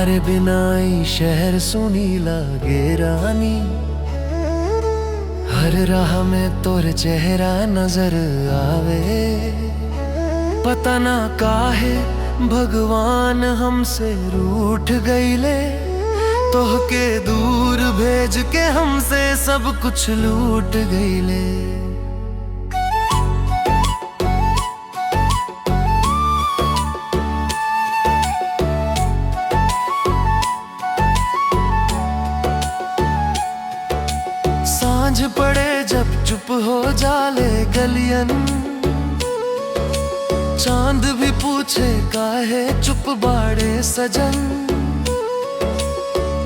तारे बिनाई शहर सुनी लागे रानी। हर राह में तोर चेहरा नजर आवे। पता ना काहे भगवान हमसे रूठ गईले। तोह के दूर भेज के हमसे सब कुछ लूट गईले। सांझ पड़े जब चुप हो जाले गलियन। चांद भी पूछे काहे चुप बाड़े सजन।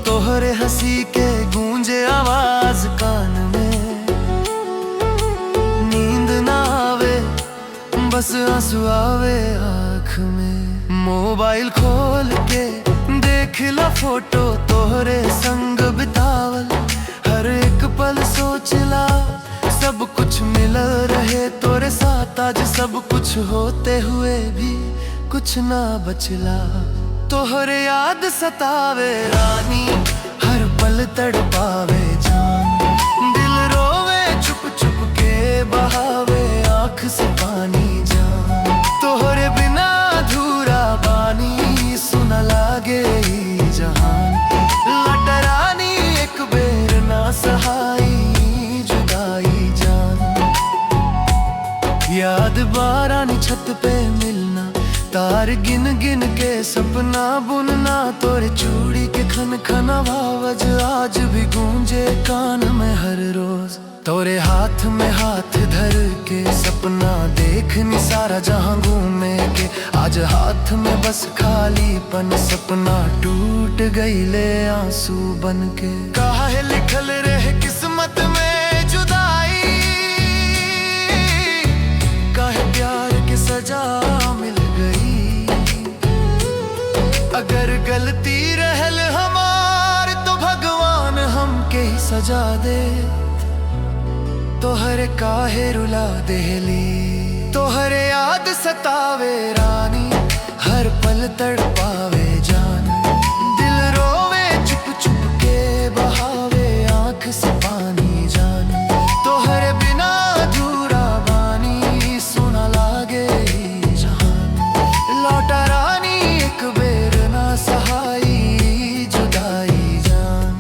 तोहरे हंसी के गूंजे आवाज कान में। नींद ना आवे बस आंसू आवे आँख में। मोबाइल खोल के देख ला फोटो तोहरे संग बितावल। हर एक पल सोचला सब कुछ मिल रहे तोरे साथ। आज सब कुछ होते हुए भी कुछ ना बचला। तोहरे याद सतावे रानी हर पल तड़पावे जान। दिल रोवे चुप चुप के बहावे आँख से पानी जान। तोहरे बिना अधूरा बानी सुना लागे ई जहान। लटरानी एक बेर ना सहाई जुदाई जान। याद बारानी छत पे मिलना। तार गिन गिन के सपना बुनना। तोरे चूड़ी के खन खन आवाज आज भी गूंजे कान में हर रोज। तोरे हाथ में हाथ धर के सपना देखनी सारा जहां घूमे के। आज हाथ में बस खालीपन सपना टूट गईले आंसू बन के। काहे लिखल रहे किस्मत में जुदाई। काहे प्यार के सजा मिल गई। अगर गलती रहल हमार तो भगवान हमके ही सजा दे। तोहरे काहे रुला देली। तोहरे याद सतावे रानी हर पल तड़पावे जान। दिल रोवे चुप चुप के बहावे आँख से पानी जान। तोहरे बिना अधूरा बानी सुना लागे ई जहान। लौटा रानी एक बेर ना सहाई जुदाई जान।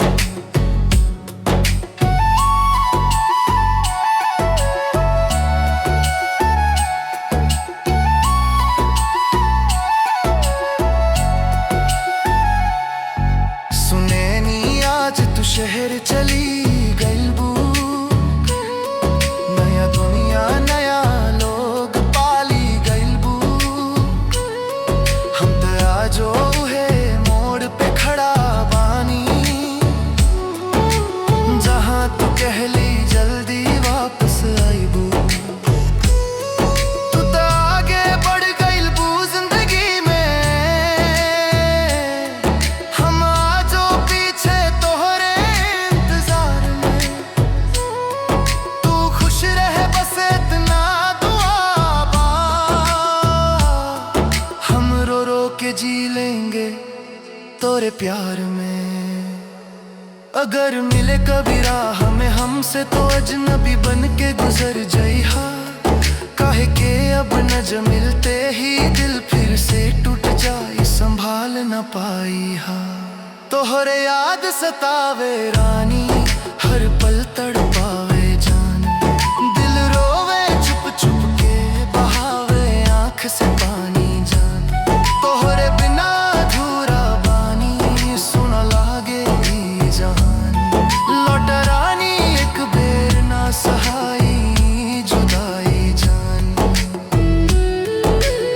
सुने नी आज तू शहर चली गईबू। नया दुनिया नया लोग पाली गईबू। हम तो आजो है मोड़ पे खड़ा बानी। जहां तू कहली जल्दी वापस आईबू। तू तो आगे बढ़ गईबू जिंदगी में। हम आजो पीछे तोहरे इंतजार में। तू खुश रहे बस इतना दुआ बा। हम रो रो के जी लेंगे तोरे प्यार में। अगर मिले कभी राह में हमसे तो अजनबी बन के गुजर जइहा। काहे के अब न ज मिलते ही दिल फिर से टूट जाई संभाल न पाई हा। तोहरे याद सतावे रानी हर पल तड़पावे जान। दिल रोवे चुप चुप के बहावे आँख से पानी जान। तोहरे बिना अधूरा बानी सुना लागे ई जहान। लौट रानी एक बेर ना सहाई जुदाई जान।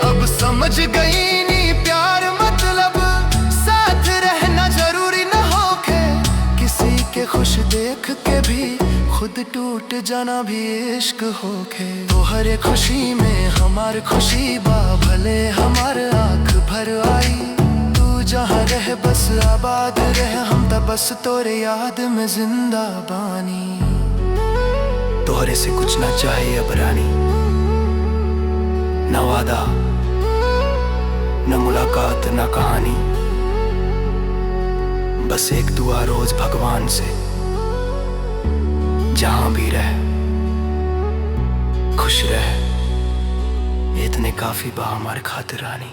अब समझ गई नी प्यार मतलब साथ रहना जरूरी न होके। किसी के खुश देख के भी खुद टूट जाना भी इश्क होके। तोहरे खुशी में हमार खुशी बा भले हमार आँख भर आई। तू जहाँ रह बस आबाद रह हम तो बस तोरे याद में जिंदा बानी। तोहरे से कुछ ना चाहिए अब रानी। न वादा न मुलाकात न कहानी। बस एक दुआ रोज भगवान से, जहां भी रह खुश रह, इतने काफी बा हमारे खातिर रानी।